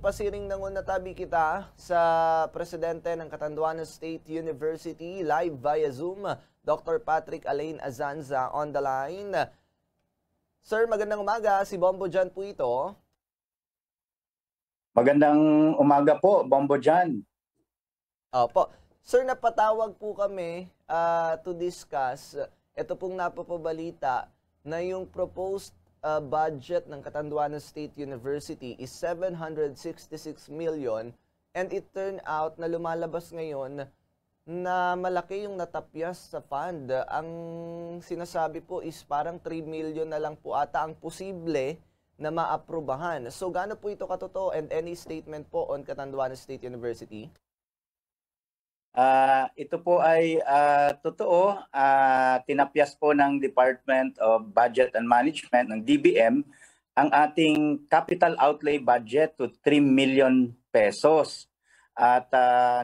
pasiring nangun natabi kita sa presidente ng Catanduanes State University live via Zoom, Dr. Patrick Alain Azanza on the line. Sir, magandang umaga. Si Bombo Jan po ito. Magandang umaga po, Bombo Jan. Opo. Sir, napatawag po kami to discuss. Ito pong napapabalita na yung proposed budget ng Catanduanes State University is 766 million and it turned out na lumalabas ngayon na malaki yung natapyas sa fund. Ang sinasabi po is parang 3 million na lang po ata ang posible na maaprubahan. So gaano po ito katotoo and any statement po on Catanduanes State University? Ito po ay totoo. Tinapyas po ng Department of Budget and Management ng DBM ang ating capital outlay budget to 3 million pesos. At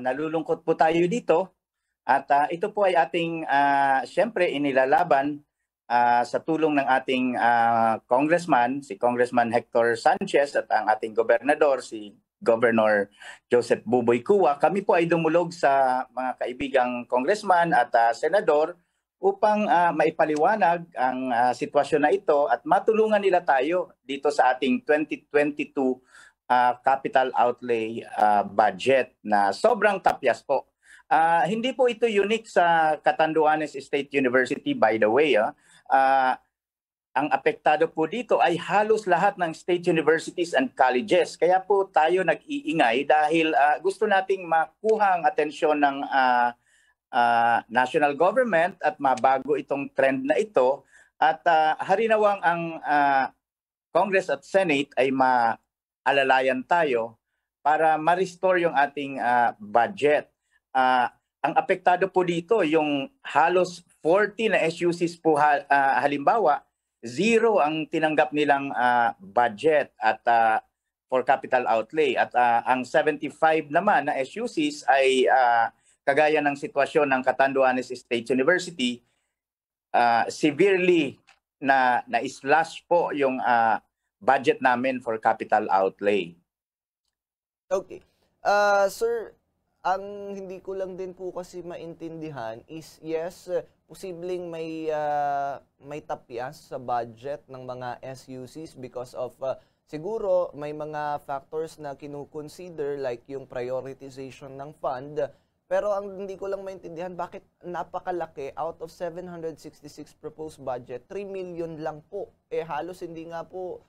nalulungkot po tayo dito. At ito po ay ating siyempre inilalaban sa tulong ng ating congressman, si Congressman Hector Sanchez at ang ating gobernador, si Governor Joseph Buboy Kua. Kami po ay dumulog sa mga kaibigang congressman at senador upang maipaliwanag ang sitwasyon na ito at matulungan nila tayo dito sa ating 2022 capital outlay budget na sobrang tapyas po. Hindi po ito unique sa Catanduanes State University, by the way. Ang apektado po dito ay halos lahat ng state universities and colleges. Kaya po tayo nag-iingay dahil gusto nating makuha ang atensyon ng national government at mabago itong trend na ito. At harinawang ang Congress at Senate ay maalalayan tayo para ma-restore yung ating budget. Ang apektado po dito, yung halos 40 na SUCs po halimbawa, zero ang tinanggap nilang budget at for capital outlay. At ang 75 naman na SUCs ay kagaya ng sitwasyon ng Catanduanes State University, severely na-slash po yung budget namin for capital outlay. Okay. Sir, ang hindi ko lang din po kasi maintindihan is yes, posibleng may tapyas sa budget ng mga SUCs because of siguro may mga factors na kinukonsider like yung prioritization ng fund. Pero ang hindi ko lang maintindihan, bakit napakalaki out of 766 proposed budget, 3 million lang po. Halos hindi nga po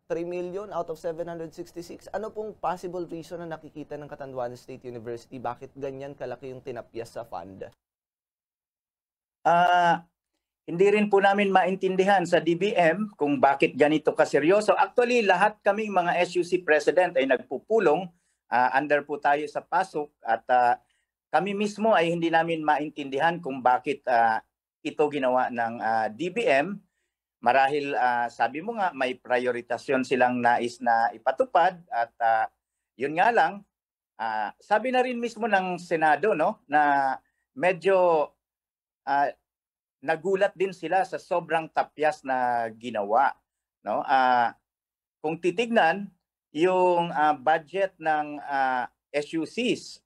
3 million out of 766. Ano pong possible reason na nakikita ng Catanduanes State University? Bakit ganyan kalaki yung tinapyas sa fund? Hindi rin po namin maintindihan sa DBM kung bakit ganito kaseryoso. Actually, lahat kaming mga SUC president ay nagpupulong. Under po tayo sa pasok at kami mismo ay hindi namin maintindihan kung bakit ito ginawa ng DBM. Marahil sabi mo nga may prioritasyon silang nais na ipatupad at yun nga lang sabi na rin mismo ng Senado no na medyo nagulat din sila sa sobrang tapyas na ginawa no. Kung titignan yung budget ng SUCs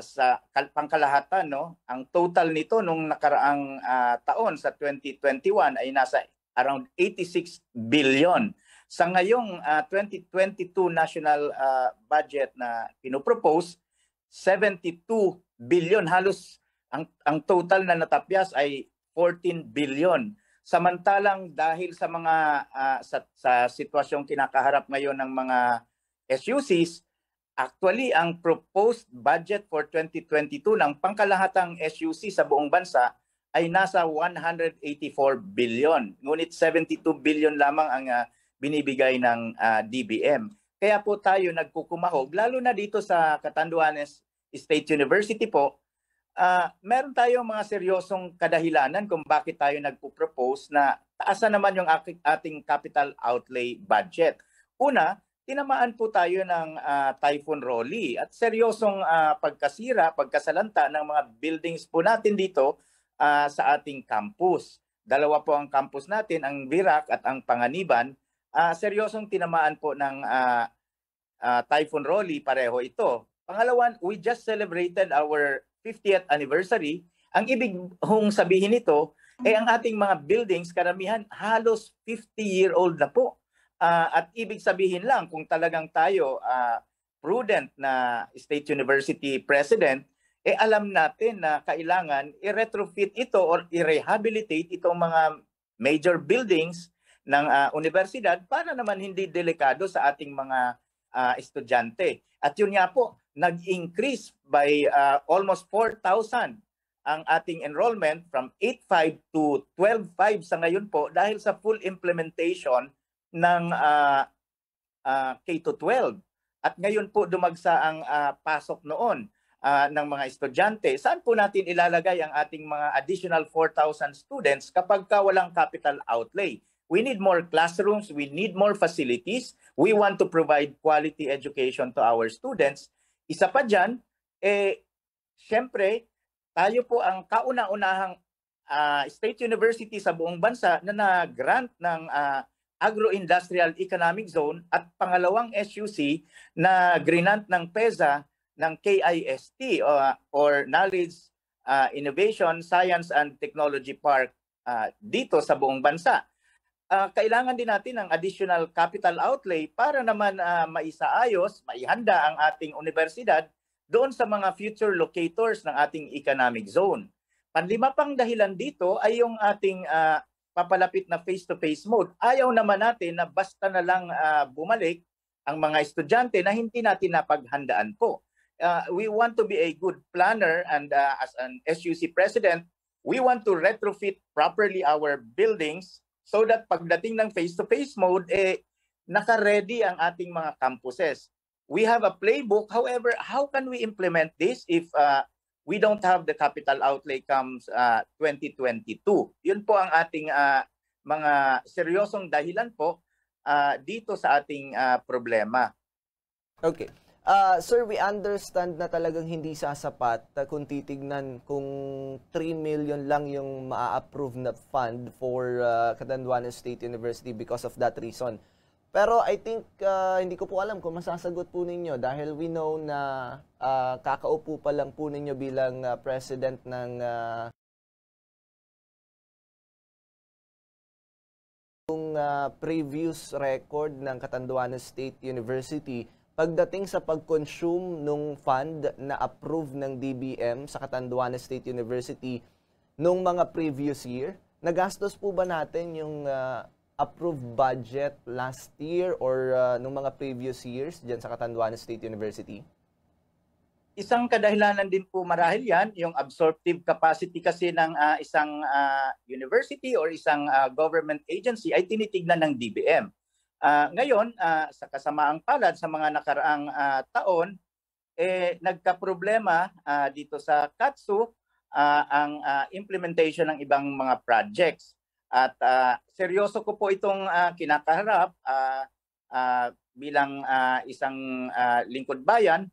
sa pangkalahatan no, ang total nito nung nakaraang taon sa 2021 ay nasa around 86 billion. Sa ngayong 2022 national budget na pinopropose, 72 billion. Halos ang total na natapyas ay 14 billion. Samantalang dahil sa mga sa sitwasyong kinakaharap ngayon ng mga SUCs, actually, ang proposed budget for 2022 ng pangkalahatang SUC sa buong bansa ay nasa 184 billion. Ngunit 72 billion lamang ang binibigay ng DBM. Kaya po tayo nagkukumahog, lalo na dito sa Catanduanes State University po, meron tayong mga seryosong kadahilanan kung bakit tayo nagpo-propose na taasan naman yung ating capital outlay budget. Una, tinamaan po tayo ng Typhoon Rolly at seryosong pagkasalanta ng mga buildings po natin dito sa ating campus. Dalawa po ang campus natin, ang Virac at ang Panganiban. seryosong tinamaan po ng Typhoon Rolly, pareho ito. Pangalawan, we just celebrated our 50th anniversary. Ang ibig hong sabihin nito, ang ating mga buildings, karamihan halos 50-year-old na po. At ibig sabihin lang, kung talagang tayo prudent na State University President, alam natin na kailangan i-retrofit ito or i-rehabilitate itong mga major buildings ng universidad para naman hindi delikado sa ating mga estudyante. At yun nga po, nag-increase by almost 4,000 ang ating enrollment from 8.5 to 12.5 sa ngayon po dahil sa full implementation ng K-12. At ngayon po dumagsa ang pasok noon ng mga estudyante. Saan po natin ilalagay ang ating mga additional 4,000 students kapag walang capital outlay? We need more classrooms, we need more facilities, we want to provide quality education to our students. Isa pa dyan, syempre, tayo po ang kauna-unahang state university sa buong bansa na nag-grant ng Agro-Industrial Economic Zone at pangalawang SUC na grinant ng PEZA ng KIST or Knowledge, Innovation, Science and Technology Park dito sa buong bansa. Kailangan din natin ng additional capital outlay para naman maisaayos, maihanda ang ating universidad doon sa mga future locators ng ating economic zone. Panlima pang dahilan dito ay yung ating papalapit na face-to-face mode. Ayaw naman natin na basta na lang bumalik ang mga estudyante na hindi natin napaghandaan po. We want to be a good planner and as an SUC president, we want to retrofit properly our buildings so that pagdating ng face-to-face mode, naka-ready ang ating mga campuses. We have a playbook. However, how can we implement this if we don't have the capital outlay comes 2022? Yun po ang ating mga seryosong dahilan po dito sa ating problema. Okay. Sir, we understand na talagang hindi sasapat kung titignan kung 3 million lang yung maa-approve na fund for Catanduanes State University because of that reason. Pero I think hindi ko po alam kung masasagot po ninyo dahil we know na kakaupo pa lang po ninyo bilang president ng previous record ng Catanduanes State University pagdating sa pag-consume nung fund na approve ng DBM sa Catanduanes State University nung mga previous year. Nagastos po ba natin yung approved budget last year or nung mga previous years dyan sa Catanduanes State University? Isang kadahilanan din po marahil yan, yung absorptive capacity kasi ng isang university or isang government agency ay tinitignan ng DBM. Ngayon, sa kasamaang palad sa mga nakaraang taon, nagka-problema dito sa KATSU ang implementation ng ibang mga projects. At seryoso ko po itong kinakaharap bilang isang lingkod bayan.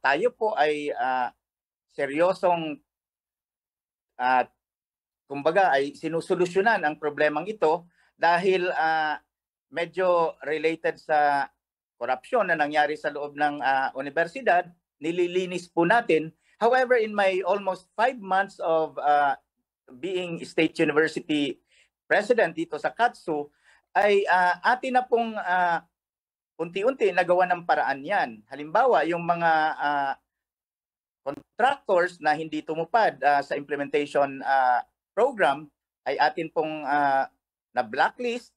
Tayo po ay seryosong kumbaga ay sinusolusyonan ang problemang ito dahil medyo related sa korupsyon na nangyari sa loob ng universidad, nililinis po natin. However, in my almost 5 months of being State University President dito sa KATSU, ay atin na pong unti-unti nagawa ng paraan yan. Halimbawa, yung mga contractors na hindi tumupad sa implementation program ay atin pong na-blacklist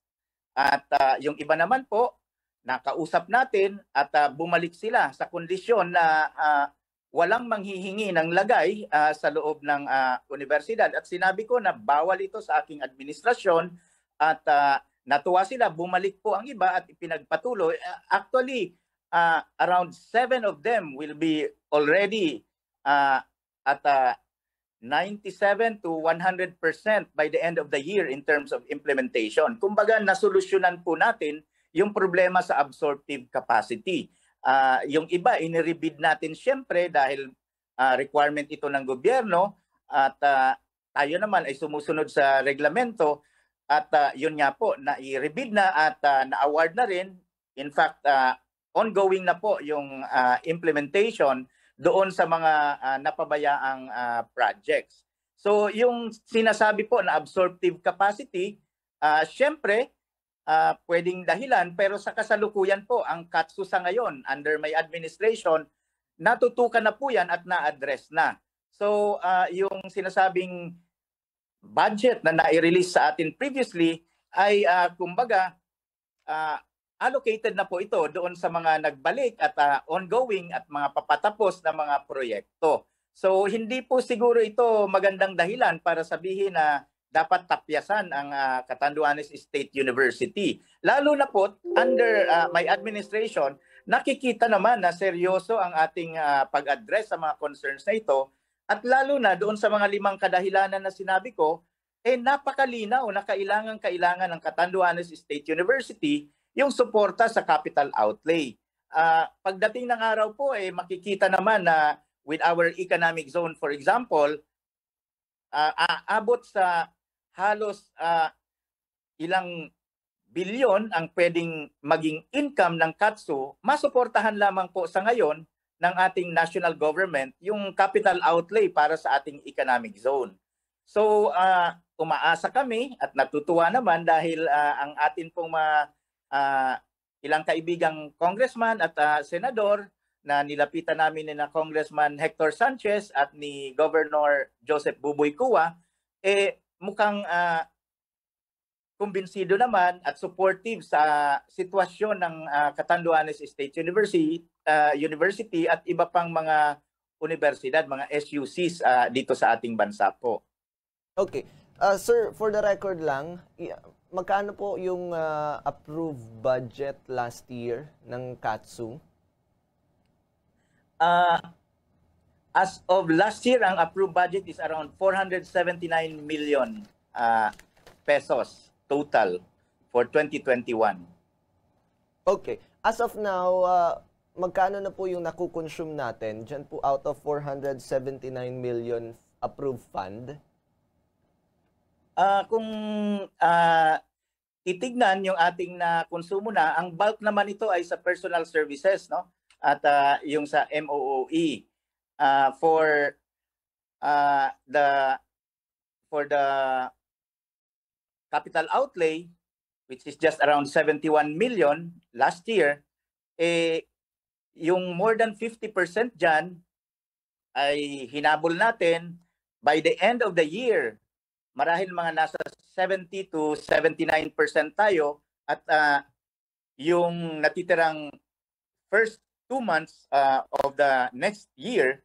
at yung iba naman po, nakausap natin at bumalik sila sa kondisyon na walang manghihingi ng lagay sa loob ng universidad. At sinabi ko na bawal ito sa aking administrasyon at natuwa sila, bumalik po ang iba at ipinagpatuloy. Actually, around 7 of them will be already at 97 to 100% by the end of the year in terms of implementation. Kumbaga, nasolusyonan po natin yung problema sa absorptive capacity. Yung iba, inirebid natin siyempre dahil requirement ito ng gobyerno at tayo naman ay sumusunod sa reglamento At yun nga po, na-i-rebid na at na-award na rin. In fact, ongoing na po yung implementation doon sa mga napabayaang projects. So yung sinasabi po na absorptive capacity, syempre, pwedeng dahilan, pero sa kasalukuyan po, ang KATSU sa ngayon, under my administration, natutukan na po yan at na-address na. So yung sinasabing budget na nai-release sa atin previously ay kumbaga allocated na po ito doon sa mga nagbalik at ongoing at mga papatapos na mga proyekto. So hindi po siguro ito magandang dahilan para sabihin na dapat tapyasan ang Catanduanes State University. Lalo na po under my administration, nakikita naman na seryoso ang ating pag-address sa mga concerns na ito. At lalo na doon sa mga 5 kadahilanan na sinabi ko, napakalinaw na kailangan ng Catanduanes State University yung suporta sa capital outlay. Pagdating ng araw po, makikita naman na with our economic zone, for example, aabot sa halos ilang bilyon ang pwedeng maging income ng KATSU, masuportahan lamang po sa ngayon ng ating national government yung capital outlay para sa ating economic zone. So umaasa kami at natutuwa naman dahil ang atin pong ilang kaibigang congressman at senador na nilapitan namin ni na Congressman Hector Sanchez at ni Governor Joseph Buboy Kua, mukhang kumbinsido naman at supportive sa sitwasyon ng Catanduanes State University at iba pang mga universidad, mga SUCs dito sa ating bansa po. Okay. Sir, for the record lang, magkano po yung approved budget last year ng KATSU? As of last year, ang approved budget is around 479 million pesos total for 2021. Okay. As of now, magkano na po yung nakukonsume natin dyan po out of 479 million approved fund? Kung titignan yung ating na konsumo na, ang bulk naman ito ay sa personal services, no? At yung sa MOOE for the capital outlay, which is just around 71 million last year, yung more than 50% dyan ay hinabol natin by the end of the year. Marahil mga nasa 70 to 79% tayo at yung natitirang first 2 months of the next year,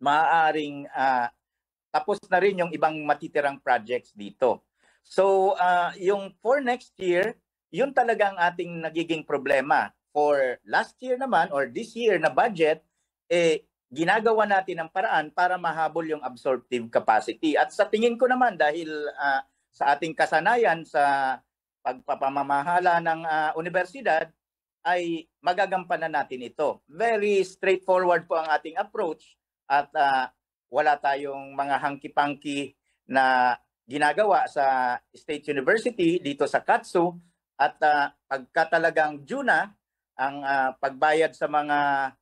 maaaring tapos na rin yung ibang matitirang projects dito. So yung for next year, yun talaga ang ating nagiging problema. For last year naman or this year na budget, ginagawa natin ang paraan para mahabol yung absorptive capacity. At sa tingin ko naman dahil sa ating kasanayan sa pagpapamamahala ng universidad, ay magagampanan natin ito. Very straightforward po ang ating approach at wala tayong mga hanky-panky na ginagawa sa State University dito sa KATSU at pagka talagang due na ang pagbayad sa mga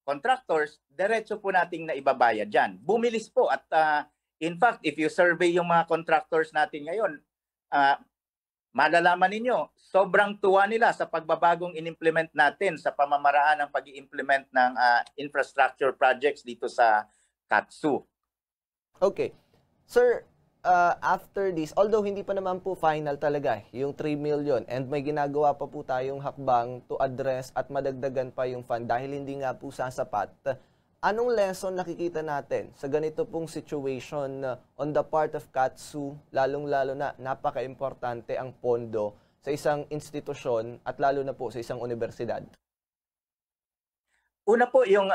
contractors, diretso po nating na ibabayad dyan. Bumilis po at in fact, if you survey yung mga contractors natin ngayon, malalaman ninyo, sobrang tuwa nila sa pagbabagong in-implement natin sa pamamaraan ng pag-i-implement ng infrastructure projects dito sa KATSU. Okay. Sir, after this, although hindi pa naman po final talaga yung 3 million and may ginagawa pa po tayong hakbang to address at madagdagan pa yung fund dahil hindi nga po sasapat, anong lesson nakikita natin sa ganito pong situation on the part of KATSU, lalong-lalo na napaka-importante ang pondo sa isang institusyon at lalo na po sa isang universidad? Una po yung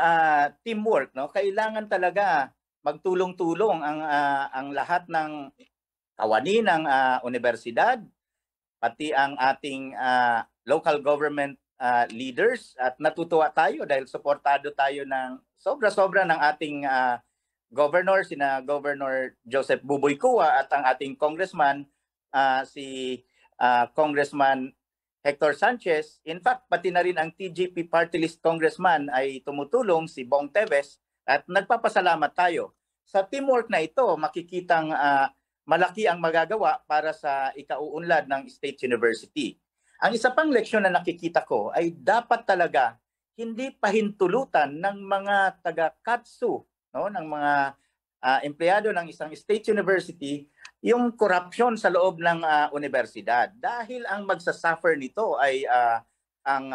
teamwork, no? Kailangan talaga magtulong-tulong ang lahat ng kawani ng universidad, pati ang ating local government leaders at natutuwa tayo dahil suportado tayo ng sobra-sobra ng ating governor, sina Governor Joseph Buboy Kua at ang ating congressman si Congressman Hector Sanchez. In fact, pati na rin ang TGP Party List Congressman ay tumutulong, si Bong Teves, at nagpapasalamat tayo. Sa teamwork na ito, makikitang malaki ang magagawa para sa ikauunlad ng State University. Ang isa pang leksyon na nakikita ko ay dapat talaga hindi pahintulutan ng mga taga-KATSU, no, ng mga empleyado ng isang state university, yung corruption sa loob ng universidad. Dahil ang magsasuffer nito ay ang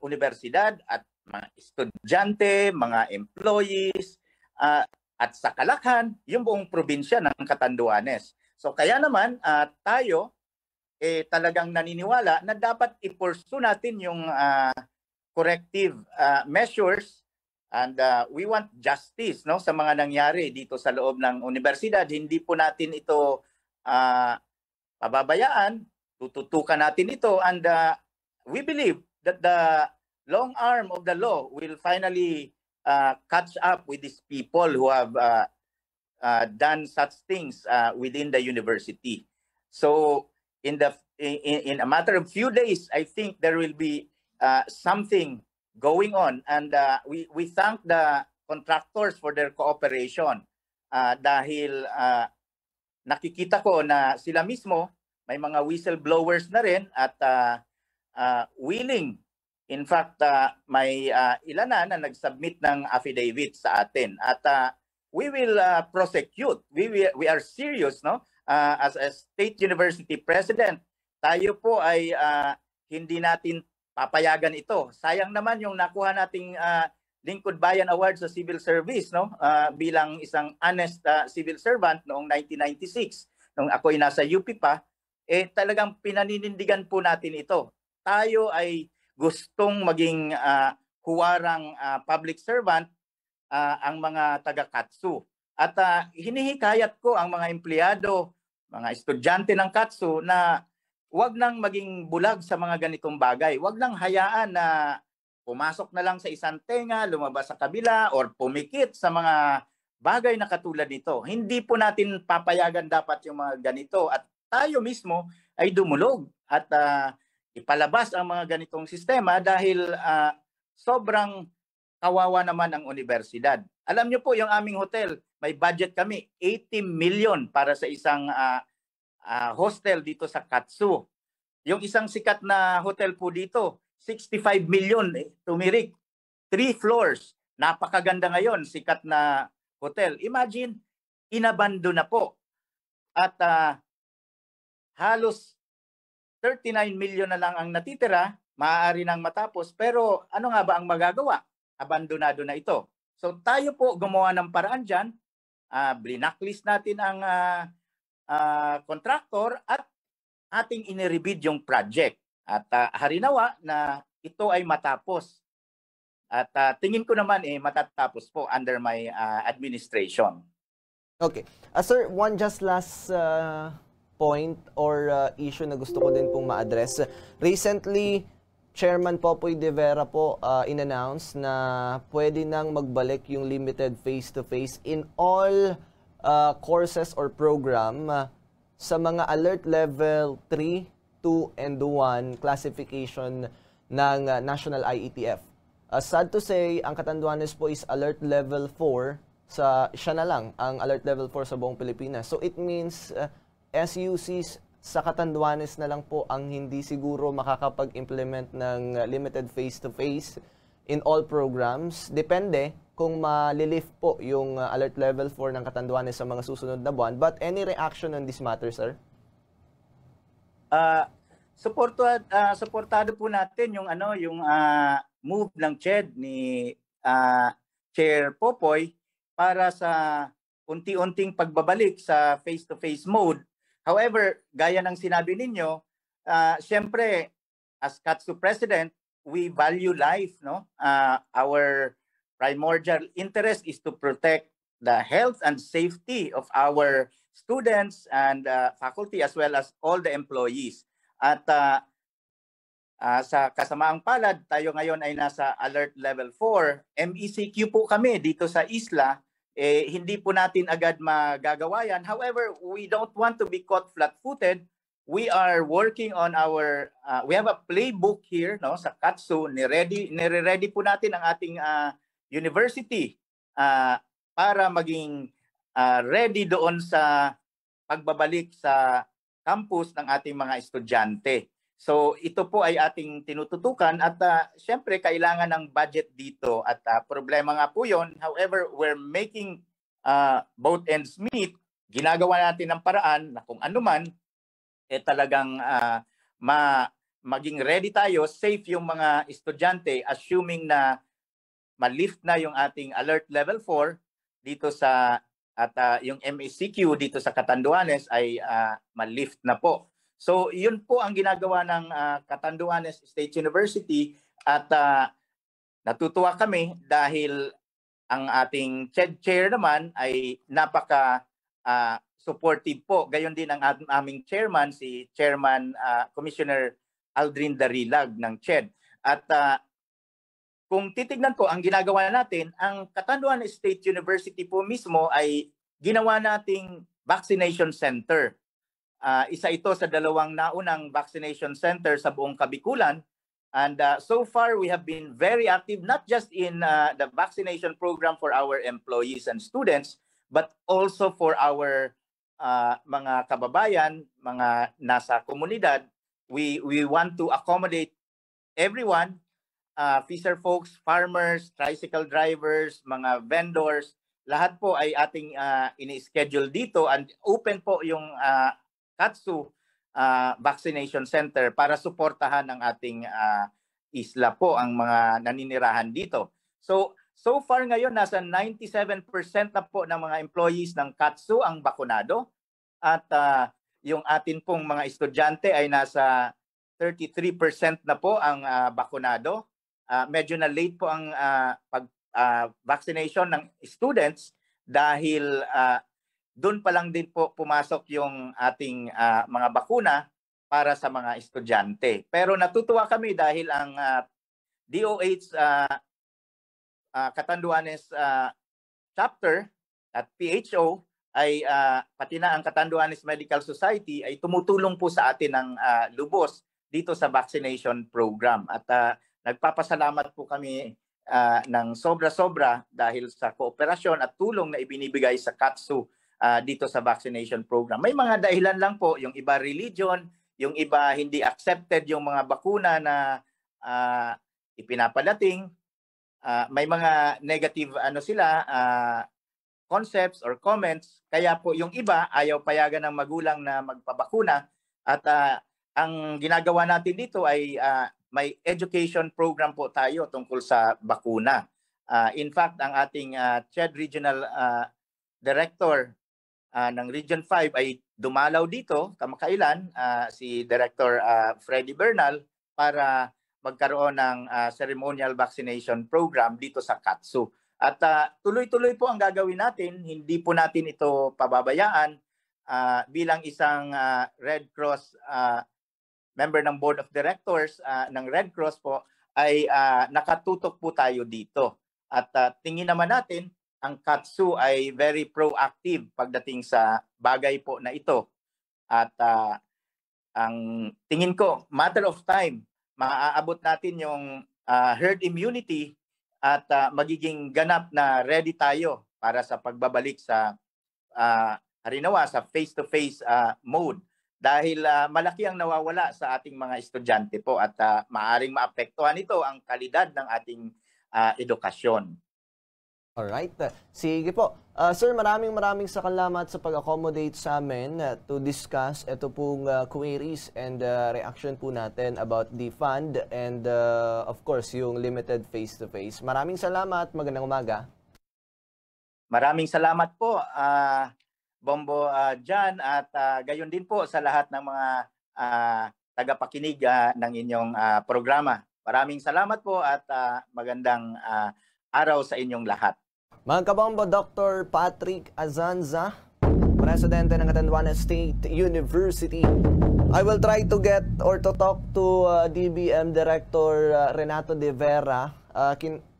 universidad at mga estudyante, mga employees, at sa kalakhan, yung buong probinsya ng Catanduanes. So kaya naman tayo talagang naniniwala na dapat i-pursue natin yung corrective measures, and we want justice, no, sa mga nangyari dito sa loob ng universidad. Hindi po natin ito pababayaan, tututukan natin ito, and we believe that the long arm of the law will finally catch up with these people who have done such things within the university. So in a matter of few days, I think there will be something going on, and we thank the contractors for their cooperation dahil nakikita ko na sila mismo may mga whistleblowers na rin at willing. In fact, may ilan na nag-submit ng affidavit sa atin, at we will prosecute. We are serious, no? As a state university president, tayo po ay hindi natin papayagan ito. Sayang naman yung nakuha nating Lingkod Bayan Award sa civil service, no? Bilang isang honest civil servant noong 1996, nung ako'y nasa UP pa, talagang pinaninindigan po natin ito. Tayo ay gustong maging huwarang public servant ang mga taga-KATSU. At hinihikayat ko ang mga empleyado, mga estudyante ng KATSU na huwag nang maging bulag sa mga ganitong bagay. Huwag nang hayaan na pumasok na lang sa isang tenga, lumabas sa kabila, or pumikit sa mga bagay na katulad nito. Hindi po natin papayagan dapat yung mga ganito, at tayo mismo ay dumulog at ipalabas ang mga ganitong sistema dahil sobrang kawawa naman ang universidad. Alam niyo po, yung aming hotel, may budget kami 80 million para sa isang hostel dito sa KATSU. Yung isang sikat na hotel po dito, 65 million tumirik. 3 floors. Napakaganda ngayon, sikat na hotel. Imagine, inabando na po. At halos 39 million na lang ang natitira, maaari nang matapos. Pero ano nga ba ang magagawa? Abandonado na ito. So tayo po gumawa ng paraan dyan. Blinacklist natin ang contractor at ating inirebid yung project. At harinawa na ito ay matapos. At tingin ko naman matatapos po under my administration. Okay. Sir, one just last point or issue na gusto ko din pong ma-address. Recently, Chairman Popoy De Vera po in-announce na pwede nang magbalik yung limited face-to-face in all courses or program sa mga alert level 3, 2, and 1 classification ng National IETF. Sad to say, ang Catanduanes po is alert level 4, siya na lang ang alert level 4 sa buong Pilipinas. So it means SUCs sa Catanduanes na lang po ang hindi siguro makakapag-implement ng limited face-to-face in all programs. Depende kung malilift po yung alert level 4 ng Catanduanes sa mga susunod na buwan. But any reaction on this matter, sir? Suportado po natin yung move ng CHED ni Chair Popoy para sa unti-unting pagbabalik sa face-to-face mode. However, gaya ng sinabi ninyo, siyempre, as KATSU President, we value life, no? Our primordial interest is to protect the health and safety of our students and faculty as well as all the employees. At sa kasamaang palad, tayo ngayon ay nasa alert level 4. MECQ po kami dito sa isla hindi po natin agad magagawa yan. However, we don't want to be caught flat-footed. We are working on our, we have a playbook here, no, sa KATSU. Nire-ready po natin ang ating university para maging ready doon sa pagbabalik sa campus ng ating mga estudyante. So ito po ay ating tinututukan at syempre kailangan ng budget dito at problema nga po yon. However, we're making both ends meet. Ginagawa natin ng paraan na kung ano man, talagang maging ready tayo, safe yung mga estudyante, assuming na ma-lift na yung ating alert level 4 dito sa yung MECQ dito sa Catanduanes ay ma-lift na po. So yun po ang ginagawa ng Catanduanes State University at natutuwa kami dahil ang ating chair naman ay napaka supportive po. Gayon din ang aming chairman, si Chairman Commissioner Aldrin Darilag ng CHED. At kung titignan po ang ginagawa natin, ang Catanduanes State University po mismo ay ginawa nating vaccination center. Isa ito sa dalawang naunang vaccination center sa buong Kabikulan. And so far, we have been very active, not just in the vaccination program for our employees and students, but also for our mga kababayan, mga nasa komunidad. We want to accommodate everyone, fisher folks, farmers, tricycle drivers, mga vendors, lahat po ay ating ini-schedule dito and open po yung KATSU vaccination center para suportahan ng ating isla po ang mga naninirahan dito. So far ngayon nasa 97% na po ng mga employees ng KATSU ang bakunado at yung atin pong mga estudyante ay nasa 33% na po ang bakunado. Medyo na late po ang vaccination ng students dahil doon pa lang din po pumasok yung ating mga bakuna para sa mga estudyante. Pero natutuwa kami dahil ang DOH Catanduanes chapter at PHO ay pati na ang Catanduanes Medical Society ay tumutulong po sa atin ng lubos dito sa vaccination program. At nagpapasalamat po kami ng sobra-sobra dahil sa kooperasyon at tulong na ibinibigay sa KATSU dito sa vaccination program. May mga dahilan lang po, yung iba religion, yung iba hindi accepted yung mga bakuna na ipinapadating. May mga negative concepts or comments, kaya po yung iba ayaw payagan ng magulang na magpabakuna at ang ginagawa natin dito ay may education program po tayo tungkol sa bakuna. In fact, ang ating CHED Regional Director ng Region 5 ay dumalaw dito kamakailan, si Director Freddy Bernal, para magkaroon ng ceremonial vaccination program dito sa KATSU. At tuloy-tuloy po ang gagawin natin, hindi po natin ito pababayaan. Bilang isang Red Cross member ng Board of Directors ng Red Cross po, ay nakatutok po tayo dito. At tingin naman natin, ang KATSU ay very proactive pagdating sa bagay po na ito. At ang tingin ko, matter of time, maaabot natin yung herd immunity at magiging ganap na ready tayo para sa pagbabalik sa harinawa, sa face-to-face mode. Dahil malaki ang nawawala sa ating mga estudyante po at maaaring maapektuhan ito ang kalidad ng ating edukasyon. Alright. Sige po. Sir, maraming salamat sa pag-accommodate sa amin to discuss ito pong queries and reaction po natin about the fund and of course yung limited face-to-face. Maraming salamat. Magandang umaga. Maraming salamat po, Bombo Jan, at gayon din po sa lahat ng mga tagapakinig ng inyong programa. Maraming salamat po at magandang araw sa inyong lahat. Mga kabombo, Dr. Patrick Azanza, Presidente ng Catanduanes State University. I will try to get or to talk to DBM Director Renato De Vera.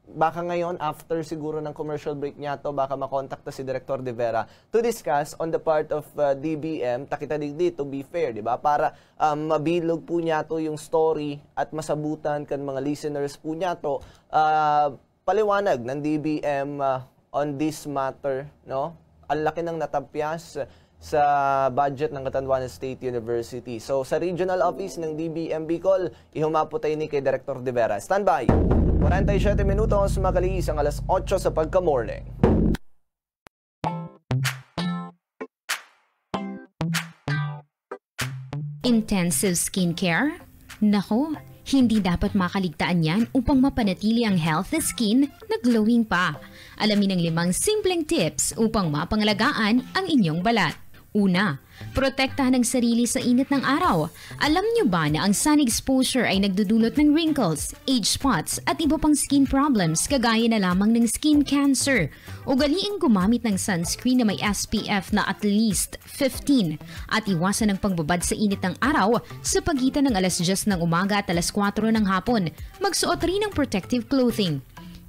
baka ngayon, after siguro ng commercial break niya to, baka makontakta si Director De Vera to discuss on the part of DBM, takita digdi, to be fair, di ba? Para mabilog po niya to yung story at masabutan kan mga listeners po niya to, paliwanag ng DBM on this matter, no? Ang laki ng natapyas sa budget ng Catanduanes State University. So, sa regional office ng DBM Bicol, ihumapo tayo ni kay Director De Vera. Standby! 47 minutos, makaliis ang alas 8 sa pagka-morning. Intensive skincare? Nako, hindi dapat makaligtaan yan upang mapanatili ang healthy skin na glowing pa. Alamin ang 5 simpleng tips upang mapangalagaan ang inyong balat. Una, protektahan ang sarili sa init ng araw. Alam niyo ba na ang sun exposure ay nagdudulot ng wrinkles, age spots at iba pang skin problems kagaya na lamang ng skin cancer? Ugaliing gumamit ng sunscreen na may SPF na at least 15 at iwasan ang pagbabad sa init ng araw sa pagitan ng alas 10 ng umaga at alas 4 ng hapon. Magsuot rin ng protective clothing.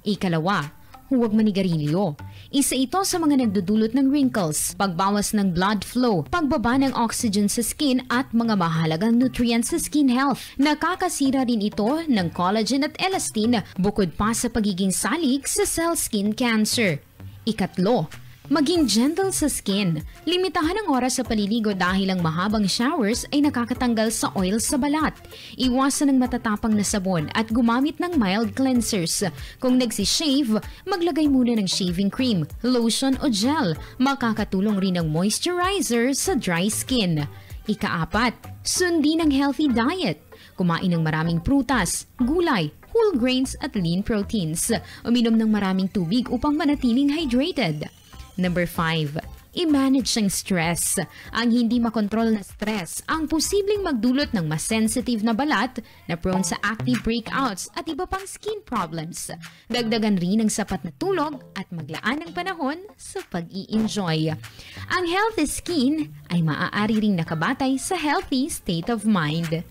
Ikalawa, huwag manigarilyo. Isa ito sa mga nagdudulot ng wrinkles, pagbawas ng blood flow, pagbaba ng oxygen sa skin at mga mahalagang nutrients sa skin health. Nakakasira rin ito ng collagen at elastin bukod pa sa pagiging salik sa cell skin cancer. Ikatlo, maging gentle sa skin. Limitahan ang oras sa paliligo dahil ang mahabang showers ay nakakatanggal sa oil sa balat. Iwasan ng matatapang na sabon at gumamit ng mild cleansers. Kung nagsishave, maglagay muna ng shaving cream, lotion o gel. Makakatulong rin ang moisturizer sa dry skin. Ika-4, sundin ang healthy diet. Kumain ng maraming prutas, gulay, whole grains at lean proteins. Uminom ng maraming tubig upang manatiling hydrated. Number 5, i-manage ang stress. Ang hindi makontrol na stress ang posibleng magdulot ng mas sensitive na balat na prone sa acne breakouts at iba pang skin problems. Dagdagan rin ang sapat na tulog at maglaan ng panahon sa pag-i-enjoy. Ang healthy skin ay maaari ring nakabatay sa healthy state of mind.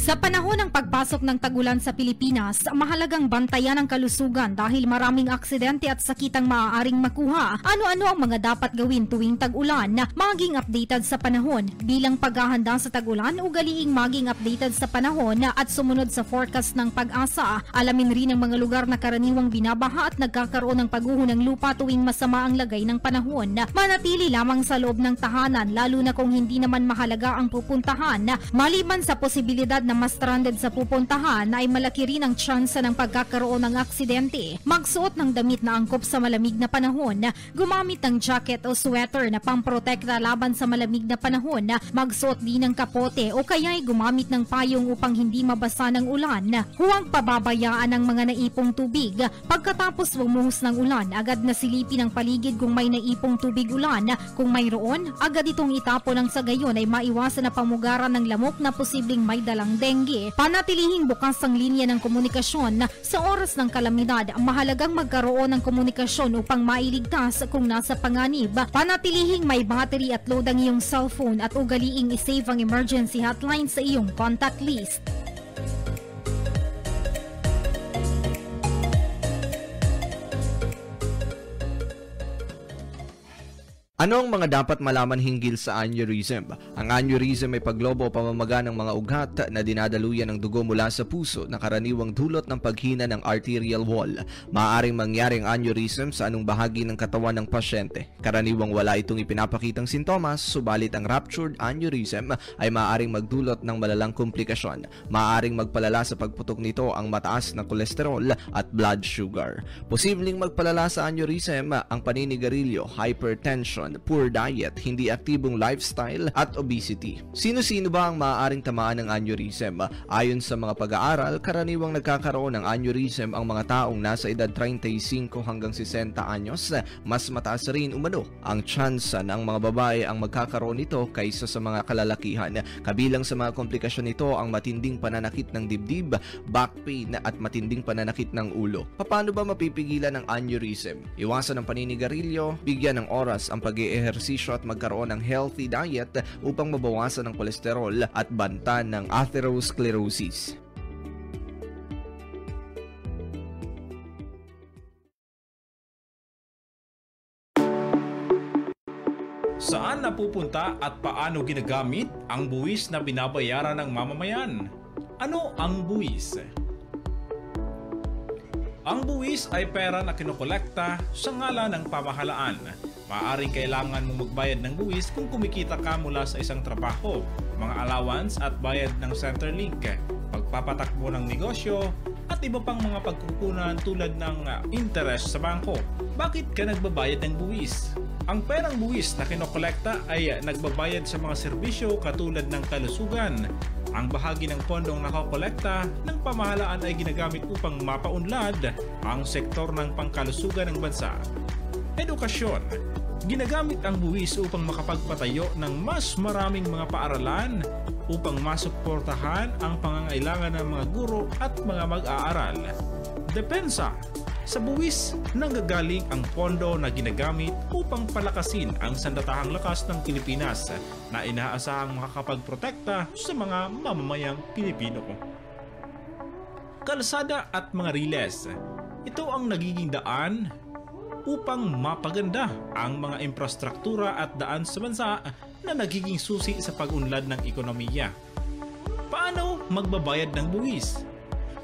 Sa panahon ng pagpasok ng tag-ulan sa Pilipinas, mahalagang bantayan ang kalusugan dahil maraming aksidente at sakit ang maaaring makuha. Ano-ano ang mga dapat gawin tuwing tag-ulan? Maging updated sa panahon. Bilang paghahanda sa tag-ulan, ugaliing maging updated sa panahon at sumunod sa forecast ng Pag-asa. Alamin rin ang mga lugar na karaniwang binabaha at nagkakaroon ng pagguho ng lupa tuwing masama ang lagay ng panahon. Manatili lamang sa loob ng tahanan lalo na kung hindi naman mahalaga ang pupuntahan. Maliban sa posibilidad na mas stranded sa pupuntahan ay malaki rin ang tsansa ng pagkakaroon ng aksidente. Magsuot ng damit na angkop sa malamig na panahon. Gumamit ng jacket o sweater na pamprotekta laban sa malamig na panahon. Magsuot din ng kapote o kaya'y gumamit ng payong upang hindi mabasa ng ulan. Huwag pababayaan ang mga naipong tubig. Pagkatapos bumuhos ng ulan, agad na silipin ang paligid kung may naipong tubig ulan. Kung mayroon, agad itong itapon ng sa gayon ay maiwasan na pamugaran ng lamok na posibleng may dalang dengue. Panatilihing bukas ang linya ng komunikasyon. Sa oras ng kalamidad, mahalagang magkaroon ng komunikasyon upang mailigtas kung nasa panganib. Panatilihing may battery at load ang iyong cellphone at ugaliing isave ang emergency hotline sa iyong contact list. Ano ang mga dapat malaman hinggil sa aneurysm? Ang aneurysm ay paglobo o pamamaga ng mga ugat na dinadaluyan ng dugo mula sa puso na karaniwang dulot ng paghina ng arterial wall. Maaaring mangyari ang aneurysm sa anong bahagi ng katawan ng pasyente. Karaniwang wala itong ipinapakitang sintomas, subalit ang ruptured aneurysm ay maaaring magdulot ng malalang komplikasyon. Maaaring magpalala sa pagputok nito ang mataas na kolesterol at blood sugar. Posibleng magpalala sa aneurysm ang paninigarilyo, hypertension, nutrition, poor diet, hindi aktibong lifestyle at obesity. Sino-sino ba ang maaaring tamaan ng aneurysm? Ayon sa mga pag-aaral, karaniwang nagkakaroon ng aneurysm ang mga taong nasa edad 35 hanggang 60 anyos. Mas mataas rin umano ang tsansa ng mga babae ang magkakaroon nito kaysa sa mga kalalakihan. Kabilang sa mga komplikasyon nito ang matinding pananakit ng dibdib, back pain at matinding pananakit ng ulo. Paano ba mapipigilan ang aneurysm? Iwasan ang paninigarilyo, bigyan ng oras ang pag-eehersisyo at magkaroon ng healthy diet upang mabawasan ang kolesterol at bantan ng atherosclerosis. Saan napupunta at paano ginagamit ang buwis na binabayaran ng mamamayan? Ano ang buwis? Ang buwis ay pera na kinokolekta sa ngalan ng pamahalaan. Maaaring kailangan mong magbayad ng buwis kung kumikita ka mula sa isang trabaho, mga allowance at bayad ng Centrelink, pagpapatakbo ng negosyo, at iba pang mga pagkukunan tulad ng interest sa bangko. Bakit ka nagbabayad ng buwis? Ang perang buwis na kinokolekta ay nagbabayad sa mga serbisyo katulad ng kalusugan. Ang bahagi ng pondong nakokolekta ng pamahalaan ay ginagamit upang mapaunlad ang sektor ng pangkalusugan ng bansa. Edukasyon. Ginagamit ang buwis upang makapagpatayo ng mas maraming mga paaralan upang masuportahan ang pangangailangan ng mga guro at mga mag-aaral. Depensa. Sa buwis, nanggagaling ang pondo na ginagamit upang palakasin ang sandatahang lakas ng Pilipinas na inaasahang makakapagprotekta sa mga mamamayang Pilipino. Kalsada at mga riles. Ito ang nagiging daan upang mapaganda ang mga infrastruktura at daan sa bansa na nagiging susi sa pag-unlad ng ekonomiya. Paano magbabayad ng buwis?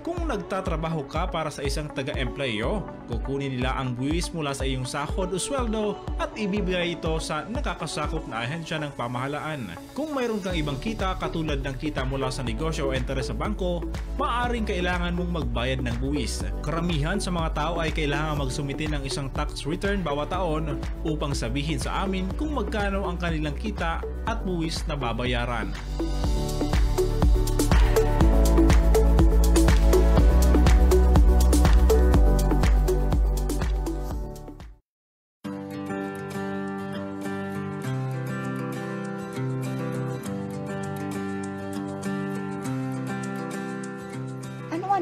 Kung nagtatrabaho ka para sa isang taga-empleyo, kukunin nila ang buwis mula sa iyong sahod o sweldo at ibibigay ito sa nakakasakop na ahensya ng pamahalaan. Kung mayroon kang ibang kita katulad ng kita mula sa negosyo o interes sa bangko, maaaring kailangan mong magbayad ng buwis. Karamihan sa mga tao ay kailangan magsumite ng isang tax return bawat taon upang sabihin sa amin kung magkano ang kanilang kita at buwis na babayaran.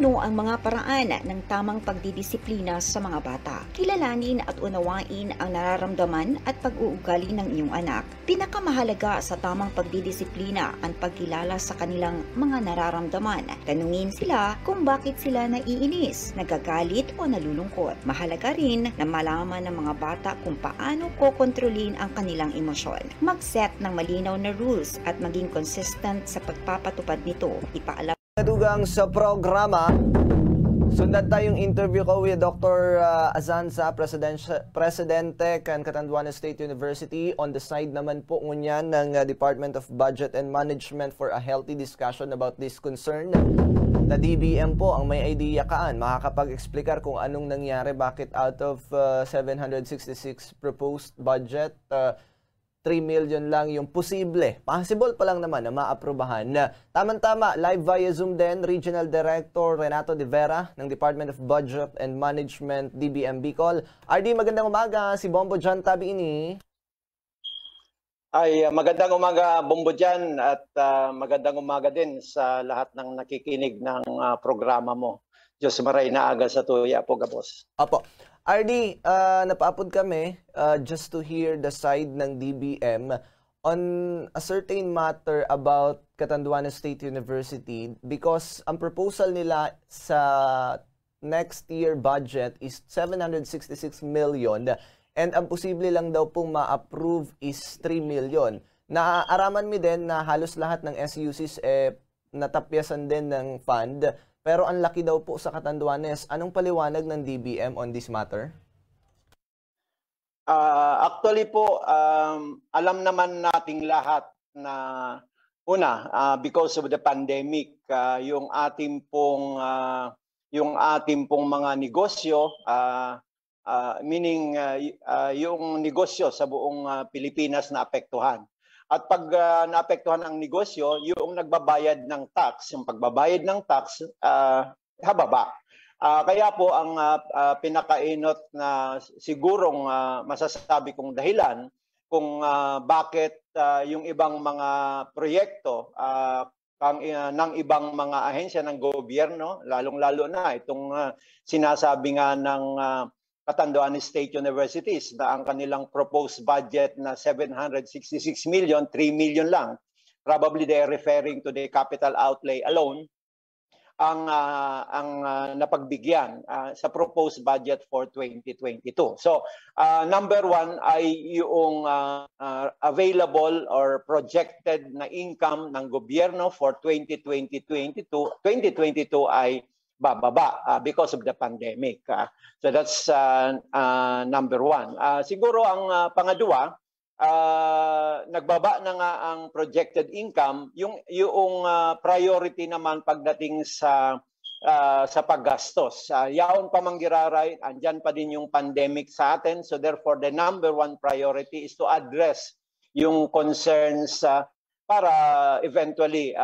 Ano ang mga paraan ng tamang pagdidisiplina sa mga bata? Kilalanin at unawain ang nararamdaman at pag-uugali ng iyong anak. Pinakamahalaga sa tamang pagdidisiplina ang pagkilala sa kanilang mga nararamdaman. Tanungin sila kung bakit sila naiinis, nagagalit o nalulungkot. Mahalaga rin na malaman ng mga bata kung paano kokontrolin ang kanilang emosyon. Mag-set ng malinaw na rules at maging consistent sa pagpapatupad nito. Ipaalam Nadugang sa programa, sundan tayong interview ko with Dr. Azanza, Presidente kan Catanduanes State University. On the side naman po ngunyan ng Department of Budget and Management for a healthy discussion about this concern. The DBM po ang may idea kaan, makakapag-explikar kung anong nangyari, bakit out of 766 proposed budget, 3 million lang yung possible pa lang naman na maaprubahan. Tama-tama, live via Zoom din, Regional Director Renato De Vera ng Department of Budget and Management, DBM Bicol. RD, magandang umaga. Si Bombo John Tabi ini. Ay, magandang umaga, Bombo John, at magandang umaga din sa lahat ng nakikinig ng programa mo. Diyos maray na aga sa tuya po, Gabos. Apo. RD, napaapod kami just to hear the side ng DBM on a certain matter about Catanduanes State University because ang proposal nila sa next year budget is 766 million and ang posible lang daw pong ma-approve is 3 million. Naaaraman mi din na halos lahat ng SUCs natapyasan din ng fund. Pero ang laki daw po sa Catanduanes. Anong paliwanag ng DBM on this matter? Actually po, alam naman nating lahat na una, because of the pandemic, yung ating pong mga negosyo meaning yung negosyo sa buong Pilipinas na apektuhan. At pag naapektuhan ang negosyo, yung nagbabayad ng tax, yung pagbabayad ng tax, hababa. Kaya po ang pinakainot na sigurong masasabi kong dahilan kung bakit yung ibang mga proyekto ng ibang mga ahensya ng gobyerno, lalong-lalo na itong sinasabi nga ng Catanduanes State Universities na ang kanilang proposed budget na 766 million, 3 million lang. Probably they are referring to the capital outlay alone ang napagbigyan sa proposed budget for 2022. So, number one ay yung available or projected na income ng gobyerno for 2022 ay bababa because of the pandemic. So that's number one. Siguro ang pangalawa, nagbaba na nga ang projected income, yung priority naman pagdating sa paggastos. Yaon pa manggiraray, andyan pa din yung pandemic sa atin. So therefore, the number one priority is to address yung concerns para eventually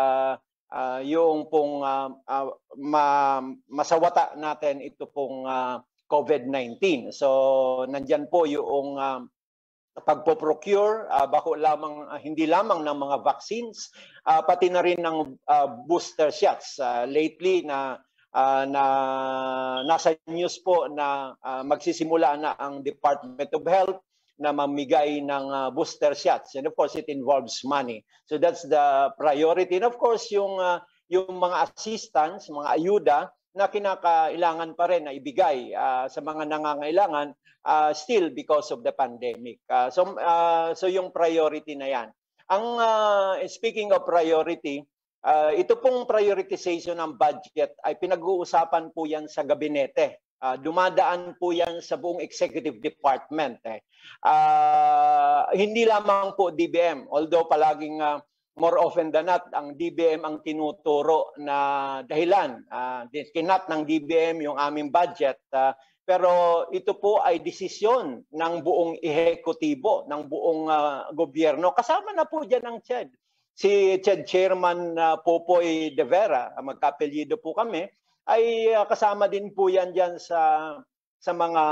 yung pong masawata natin ito pong COVID-19. So nandyan po yung pagpo-procure bako lamang hindi lamang ng mga vaccines, pati na rin ng booster shots. Lately nasa news po na magsisimula na ang Department of Health na mamigay ng booster shots, and of course it involves money. So that's the priority. And of course yung mga assistance, mga ayuda na kinakailangan pa rin na ibigay sa mga nangangailangan still because of the pandemic. So yung priority na yan. Speaking of priority, ito pong prioritization ng budget ay pinag-uusapan po yan sa gabinete. Dumadaan po yan sa buong executive department. Hindi lamang po DBM, although palaging more often than not, ang DBM ang tinuturo na dahilan. Kinat ng DBM yung aming budget. Pero ito po ay desisyon ng buong ehekutibo, ng buong gobyerno. Kasama na po dyan ang CHED. Si CHED Chairman Popoy De Vera, magkapelyido po kami, ay kasama din po yan dyan sa mga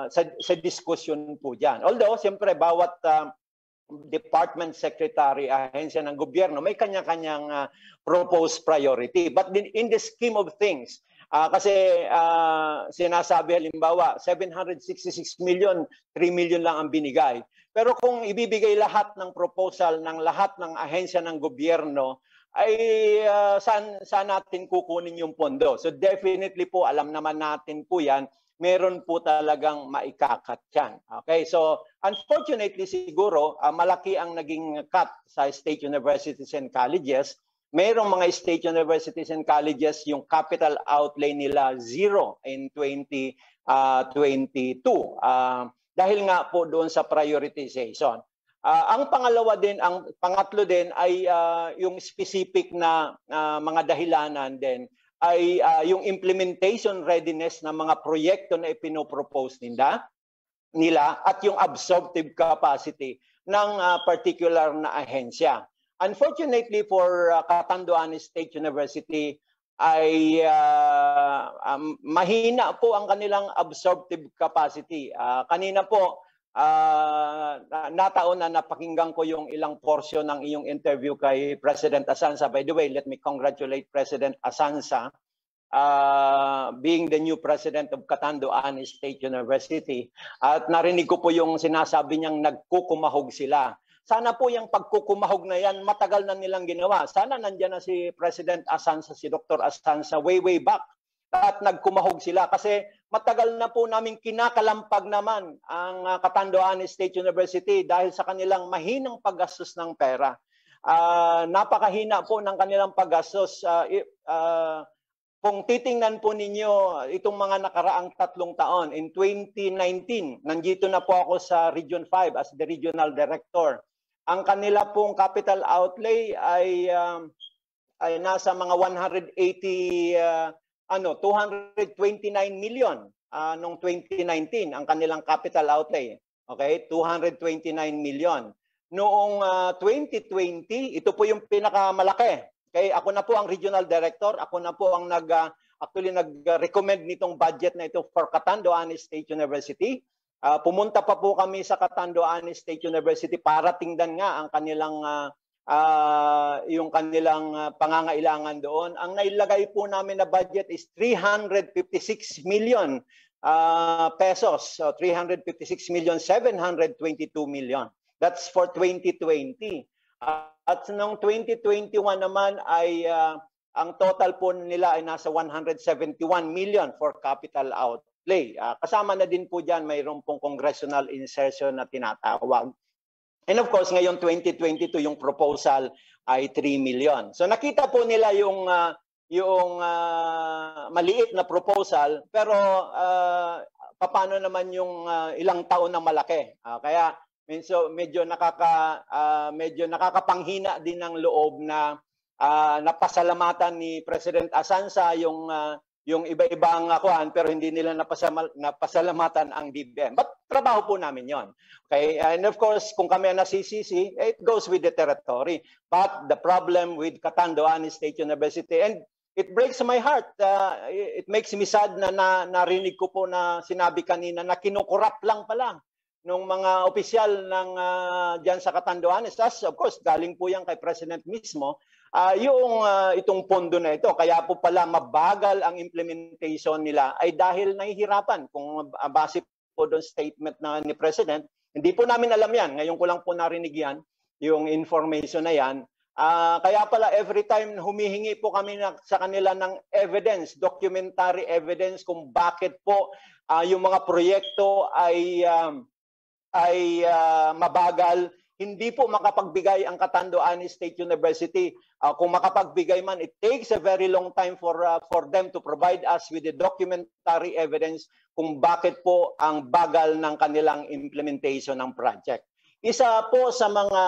sa diskusyon po dyan. Although, siyempre, bawat department secretary, ahensya ng gobyerno, may kanya-kanyang proposed priority. But in the scheme of things, kasi sinasabi halimbawa, 766 million, 3 million lang ang binigay. Pero kung ibibigay lahat ng proposal ng lahat ng ahensya ng gobyerno, ay saan natin kukunin yung pondo? So definitely po, alam naman natin po yan, meron po talagang maikakat yan. Okay, so unfortunately siguro, malaki ang naging cut sa state universities and colleges. Merong mga state universities and colleges yung capital outlay nila 0 in 2022. Dahil nga po doon sa prioritization. Ang pangatlo din ay yung specific na mga dahilanan din ay yung implementation readiness ng mga proyekto na ipinopropose nila at yung absorptive capacity ng particular na ahensya. Unfortunately for Catanduanes State University ay mahina po ang kanilang absorptive capacity. Kanina po, nataon na napakinggan ko yung ilang portion ng iyong interview kay President Asanza. By the way, let me congratulate President Asanza being the new president of Catanduanes State University. At narinig ko po yung sinasabi niyang nagkukumahog sila. Sana po yung pagkukumahog na yan, matagal na nilang ginawa. Sana nandiyan na si President Asanza, si Dr. Asanza way back. At nagkumahog sila kasi matagal na po namin kinakalampag naman ang Catanduanes State University dahil sa kanilang mahinang paggastos ng pera. Napakahina po ng kanilang paggastos. Kung titingnan po ninyo itong mga nakaraang 3 taon, in 2019, nandito na po ako sa Region 5 as the Regional Director. Ang kanila pong capital outlay ay nasa mga 229 million. noong 2019 ang kanilang capital outlay. Okay, 229 million. Noong 2020, ito po yung pinakamalaki. Okay, ako na po ang regional director, ako na po ang nag-recommend nitong budget na ito for Catanduanes State University. Pumunta pa po kami sa Catanduanes State University para tingnan nga ang kanilang yung kanilang pangangailangan doon. Ang nailagay po namin na budget is 356 million pesos. So 356,722 million. That's for 2020. At noong 2021 naman ay ang total po nila ay nasa 171 million for capital outlay. Kasama na din po diyan mayroon pong congressional insertion na tinatawag. And of course, ngayon 2022 yung proposal ay 3 million. So nakita po nila yung maliit na proposal, pero paano naman yung ilang taon na malaki. Kaya medyo nakakapanghina din ng loob na napasalamatan ni President Asanza yung iba-ibang kuan, pero hindi nila napasalamatan ang DBM. But trabaho po namin yon. Okay? And of course, kung kami nasisisi, it goes with the territory. But the problem with Catanduanes State University, and it breaks my heart. It makes me sad na narinig ko po na sinabi kanina na kinukurap lang pala nung mga opisyal ng diyan sa Catanduanes. Of course, galing po yan kay President mismo. Itong pondo na ito, kaya po pala mabagal ang implementation nila ay dahil nahihirapan. Kung base po doon statement ni President, hindi po namin alam yan. Ngayon ko lang po narinig yan, yung information na yan. Kaya pala every time humihingi po kami sa kanila ng evidence, documentary evidence kung bakit po yung mga proyekto ay mabagal, hindi po makapagbigay ang Catanduanes State University. Kung makapagbigay man, it takes a very long time for them to provide us with the documentary evidence kung bakit po ang bagal ng kanilang implementation ng project. Isa po sa mga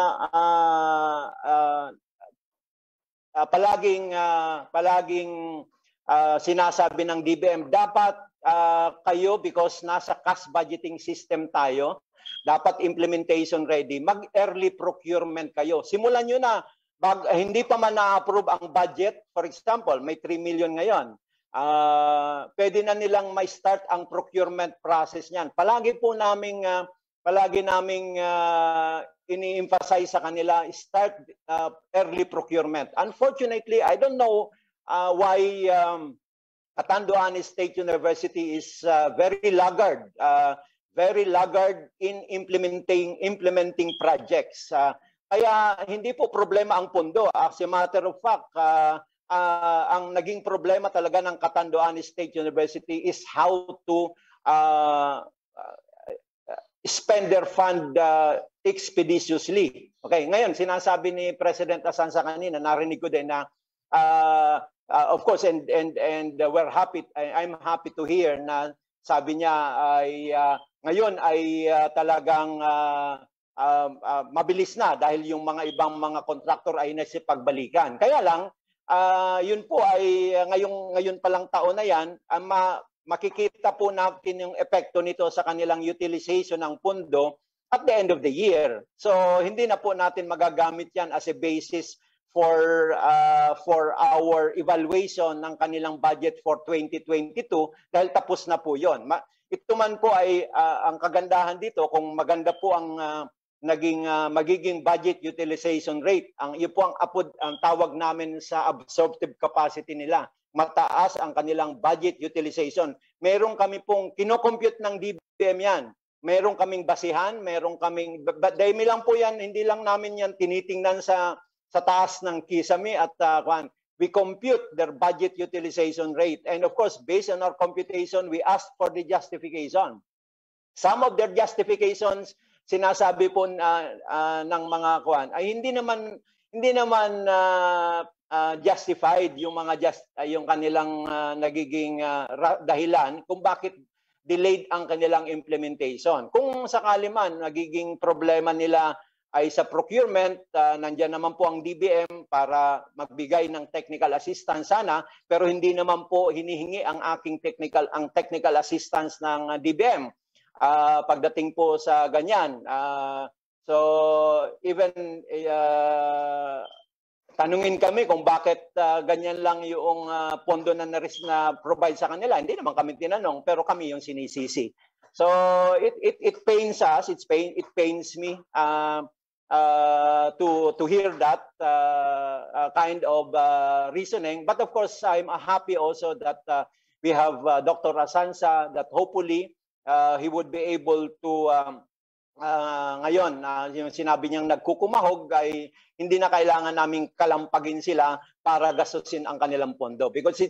palaging sinasabi ng DBM, dapat kayo, because nasa cash budgeting system tayo, dapat implementation ready, mag-early procurement kayo. Simulan nyo na, hindi pa man na-approve ang budget, for example, may 3 million ngayon, pwede na nilang may start ang procurement process niyan. Palagi naming ini-emphasize sa kanila, start early procurement. Unfortunately, I don't know why Catanduanes State University is very laggard in implementing projects. Kaya hindi po problema ang pondo. As a matter of fact, ang naging problema talaga ng Catanduanes State University is how to spend their fund expeditiously. Okay, ngayon sinasabi ni President Asanza kanina, narinig ko din na of course and I'm happy to hear na sabi niya ay ngayon ay talagang mabilis na dahil yung mga ibang mga kontraktor ay nasipagbalikan. Kaya lang yun po ay ngayon pa lang taon na yan, makikita po natin yung epekto nito sa kanilang utilization ng pondo at the end of the year. So hindi na po natin magagamit yan as a basis for our evaluation ng kanilang budget for 2022 dahil tapos na po yon. Ito man po ay ang kagandahan dito, kung maganda po ang magiging budget utilization rate, yun po ang tawag namin sa absorptive capacity nila. Mataas ang kanilang budget utilization. Meron kami pong kinocompute ng DBM yan. Meron kaming basihan, dahil lang po yan, hindi lang namin yan tinitingnan sa taas ng kisame at we compute their budget utilization rate. And of course, based on our computation, we ask for the justification. Some of their justifications, sinasabi po ng mga ay hindi naman justified yung kanilang nagiging dahilan kung bakit delayed ang kanilang implementation. Kung sakali man nagiging problema nila ay sa procurement, nandiyan naman po ang DBM para magbigay ng technical assistance sana, pero hindi naman po hinihingi ang technical assistance ng DBM pagdating po sa ganyan. So even tanungin kami kung bakit ganyan lang yung pondo na provide sa kanila. Hindi naman kami tinanong, pero kami yung sinisisi. So it pains us, it pains me to hear that kind of reasoning. But of course, I'm happy also that we have Dr. Asansa, that hopefully he would be able to ngayon, yung sinabi niyang nagkukumahog ay hindi na kailangan naming kalampagin sila para gastusin ang kanilang pondo. Because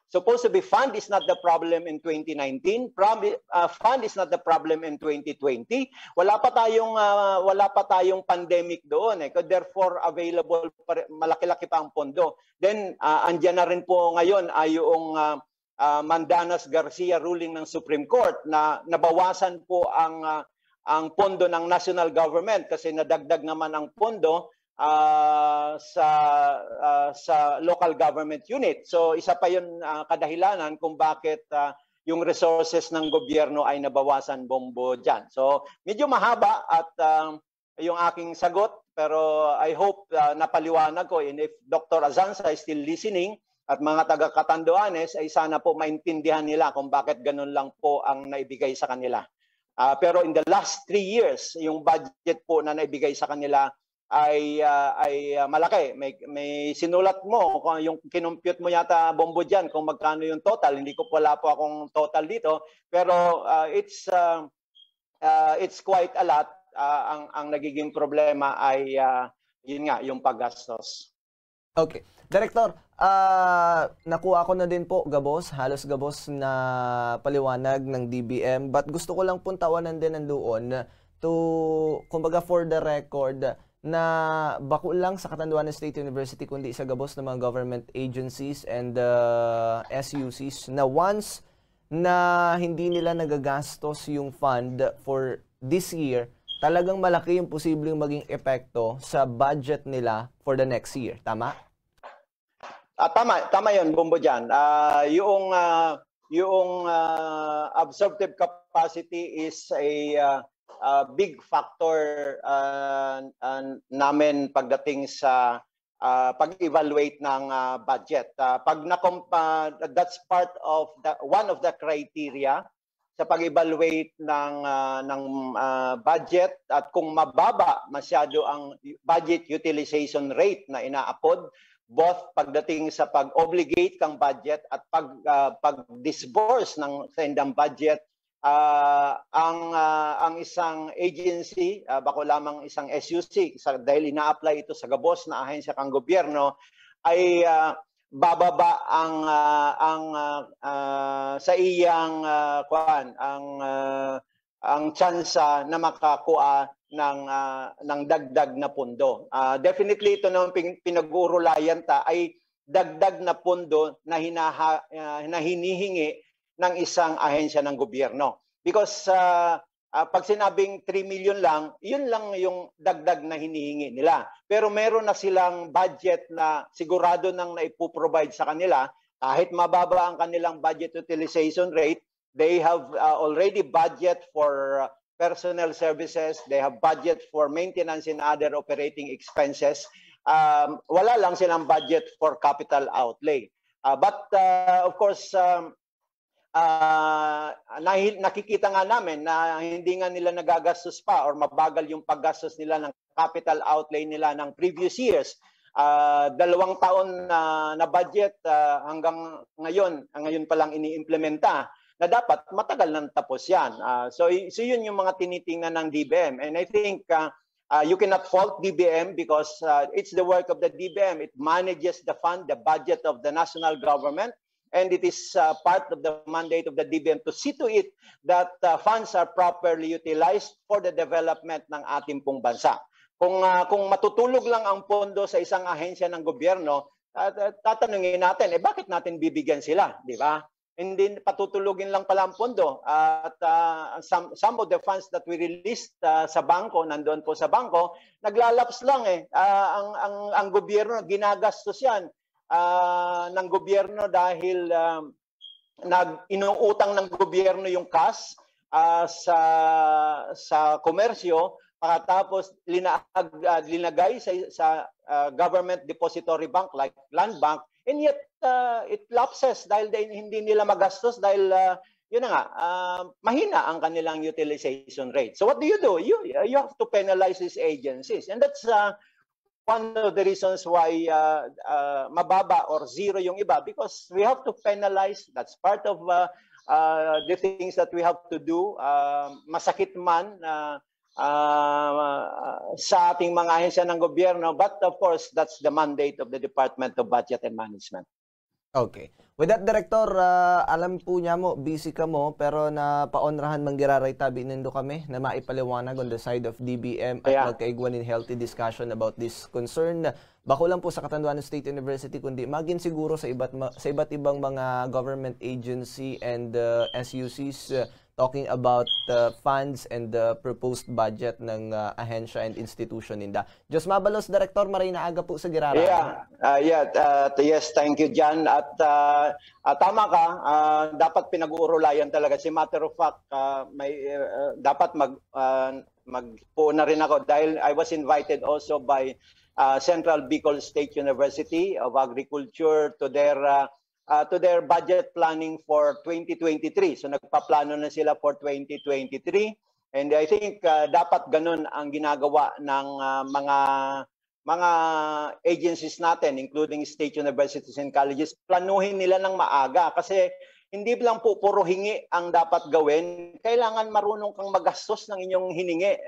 supposed to be fund is not the problem in 2019. Fund is not the problem in 2020. Wala pa tayong pandemic doon. Therefore, available, malaki-laki pa ang pondo. Then, andyan na rin po ngayon ay yung Mandanas Garcia ruling ng Supreme Court na nabawasan po ang pondo ng national government kasi nadagdag naman ang pondo sa local government unit. So isa pa yun kadahilanan kung bakit yung resources ng gobyerno ay nabawasan, Bombo, dyan. So medyo mahaba at yung aking sagot, pero I hope napaliwanag ko, and if Dr. Azanza is still listening at mga taga-Catanduanes ay sana po maintindihan nila kung bakit ganun lang po ang naibigay sa kanila. Pero in the last 3 years, yung budget po na naibigay sa kanila ay malaki. May sinulat mo, yung kinumpute mo yata, Bombo, dyan, kung magkano yung total. Hindi ko wala po akong total dito. Pero it's quite a lot. Ang nagiging problema ay yun nga, yung paggastos. Okay. Director, nakuha ko na din po halos gabos na paliwanag ng DBM, but gusto ko lang pong tawanan din nandoon kumbaga for the record, na bako lang sa Catanduanes State University kundi sa gabos ng mga government agencies and SUCs na once na hindi nila nagagastos yung fund for this year, talagang malaki yung posibleng maging epekto sa budget nila for the next year. Tama? Tama yun, Bombo, dyan. Yung absorptive capacity is a big factor namin pagdating sa pag-evaluate ng budget. That's part of one of the criteria sa pag-evaluate ng budget, at kung mababa masyado ang budget utilization rate na inaapod, both pagdating sa pag-obligate kang budget at pag-disburse ng sendang budget, ang isang agency, bako lamang isang SUC, dahil ina-apply ito sa gabos na ahensya kang gobyerno, ay bababa sa iyang ang tsansa na makakuha ng dagdag na pondo. Definitely ito na pinag-uurulayan ay dagdag na pondo na hinihingi ng isang ahensya ng gobyerno. Because pag sinabing 3 million lang, yun lang yung dagdag na hinihingi nila. Pero meron na silang budget na sigurado nang naipoprovide sa kanila. Kahit mababa ang kanilang budget utilization rate, they have already budget for personnel services, they have budget for maintenance and other operating expenses. Wala lang silang budget for capital outlay. But of course, nakikita nga namin na hindi nga nila nagagastos pa or mabagal yung paggastos nila ng capital outlay nila ng previous years. 2 taon na budget hanggang ngayon pa lang iniimplementa, na dapat matagal nang tapos yan. So yun yung mga tinitingnan ng DBM. And I think you cannot fault DBM because it's the work of the DBM. It manages the fund, the budget of the national government. And it is part of the mandate of the DBM to see to it that funds are properly utilized for the development ng ating pong bansa. Kung matutulog lang ang pondo sa isang ahensya ng gobyerno, tatanungin natin, bakit natin bibigyan sila, di ba? hindi patutulugin lang pala ang pondo. At some of the funds that we released sa bangko, nandoon po sa bangko, naglalaps lang eh. Ang gobyerno, ginagastos yan ng gobyerno dahil inuutang ng gobyerno yung cash sa komersyo, pagkatapos linagay sa government depository bank like Land Bank, and yet it lapses dahil hindi nila magastos dahil yun na nga, mahina ang kanilang utilization rate. So what do? You have to penalize these agencies, and that's one of the reasons why mababa or zero yung iba, because we have to penalize. That's part of the things that we have to do. Masakit man sa ating mga ahensya ng gobyerno, but of course, that's the mandate of the Department of Budget and Management. Okay. With that, Director, alam po niya mo, busy ka mo, pero napaonrahan manggiraray tabi nindo kami na maipaliwanag on the side of DBM at magkaigwan in healthy discussion about this concern. Bako lang po sa Catanduanes State University, kundi maging siguro sa iba't ibang mga government agency and SUCs talking about funds and the proposed budget ng ahensya and institution ninda. Diyos mabalos, Director, maray na aga po sa girara. Yes, thank you, Jan. At tama ka, dapat pinag-uurulayan talaga. Si matter of fact, dapat magpo na rin ako dahil I was invited also by Central Bicol State University of Agriculture to their budget planning for 2023. So nagpaplano na sila for 2023. And I think dapat ganun ang ginagawa ng mga agencies natin, including state universities and colleges. Planuhin nila ng maaga kasi hindi lang po puro hingi ang dapat gawin. Kailangan marunong kang magastos ng inyong hiningi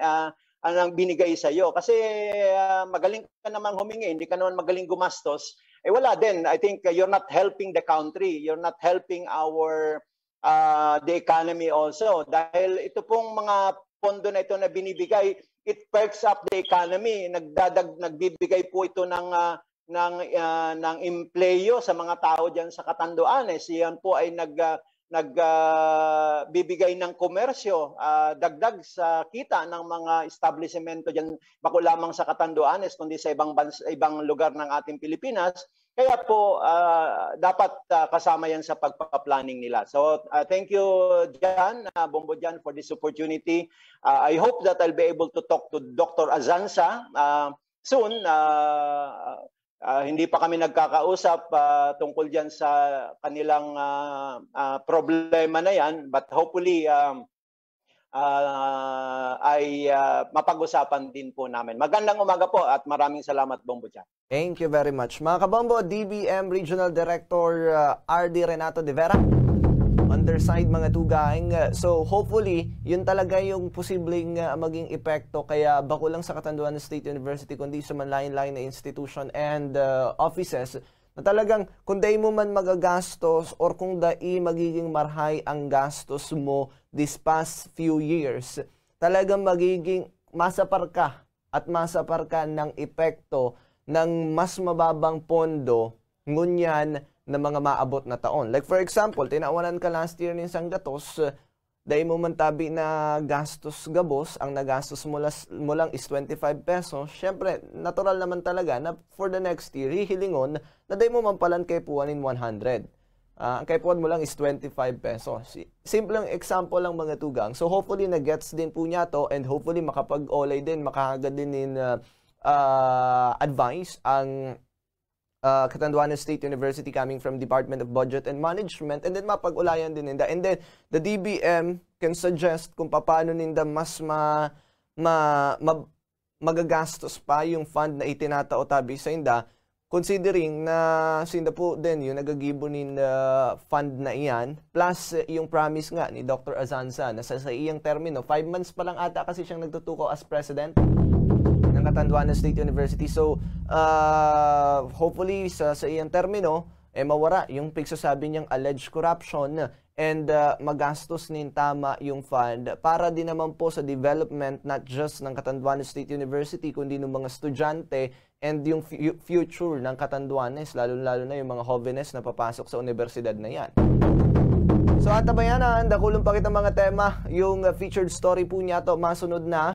ang binigay sa iyo. Kasi magaling ka naman humingi, hindi ka naman magaling gumastos. Eh wala din. I think you're not helping the country. You're not helping the economy also. Dahil ito pong mga pondo na ito na binibigay, it perks up the economy. Nagbibigay po ito ng empleyo sa mga tao diyan sa Catanduanes. Yan po ay nagbibigay ng komersyo, dagdag sa kita ng mga establishmento diyan, bako lamang sa Catanduanes kundi sa ibang lugar ng ating Pilipinas. Kaya po dapat kasama yan sa pagpa-planning nila. So thank you, Jan, Bombo Jan, for this opportunity. I hope that I'll be able to talk to Dr. Azanza soon. Hindi pa kami nagkakausap tungkol dyan sa kanilang problema na yan, but hopefully ay mapag-usapan din po namin. Magandang umaga po at maraming salamat, Bombo Jan. Thank you very much. Mga kabombo, DBM Regional Director RD Renato de Vera, underside mga tugaing. So hopefully, yun talaga yung posibleng maging epekto. Kaya bako lang sa Catanduanes State University, kundi sa manlain-lain na institution and offices, na talagang kung dai mo man magagastos or kung dai magiging marhay ang gastos mo this past few years, talagang magiging masapar ka ng epekto ng mas mababang pondo ngunyan na mga maabot na taon. Like for example, tinawanan ka last year ng Sanggatos, dahil mo man tabi na gastos gabos, ang nagastos mo lang is 25 pesos, syempre, natural naman talaga na for the next year, hihilingon na dahil mo man palan kay puwanin 100. Ang kay puwan mo lang is 25 pesos. Simpleng example lang mga tugang. So hopefully na-gets din po niya to and hopefully makapag-olay din, makakagad din in advice ang Catanduanes State University coming from Department of Budget and Management, and then mapag-ulayan din ninda. And then the DBM can suggest kung paano ninda mas magagastos pa yung fund na itinatao tabi sa inda, considering na sinda po din yung nagagibo nin fund na iyan, plus yung promise nga ni Dr. Azanza na sa iyang termino, 5 months pa lang ata kasi siyang nagtutuko as president ng Catanduanes State University. So, hopefully sa iyang termino, mawara yung pagsasabi niyang alleged corruption and magastos nin tama yung fund para din naman po sa development not just ng Catanduanes State University kundi ng mga estudyante and yung future ng Catanduanes, lalo-lalo na yung mga jóvenes na papasok sa universidad na yan. So atabayan na, dakulong pa kita mga tema, yung featured story po niya to masunod na.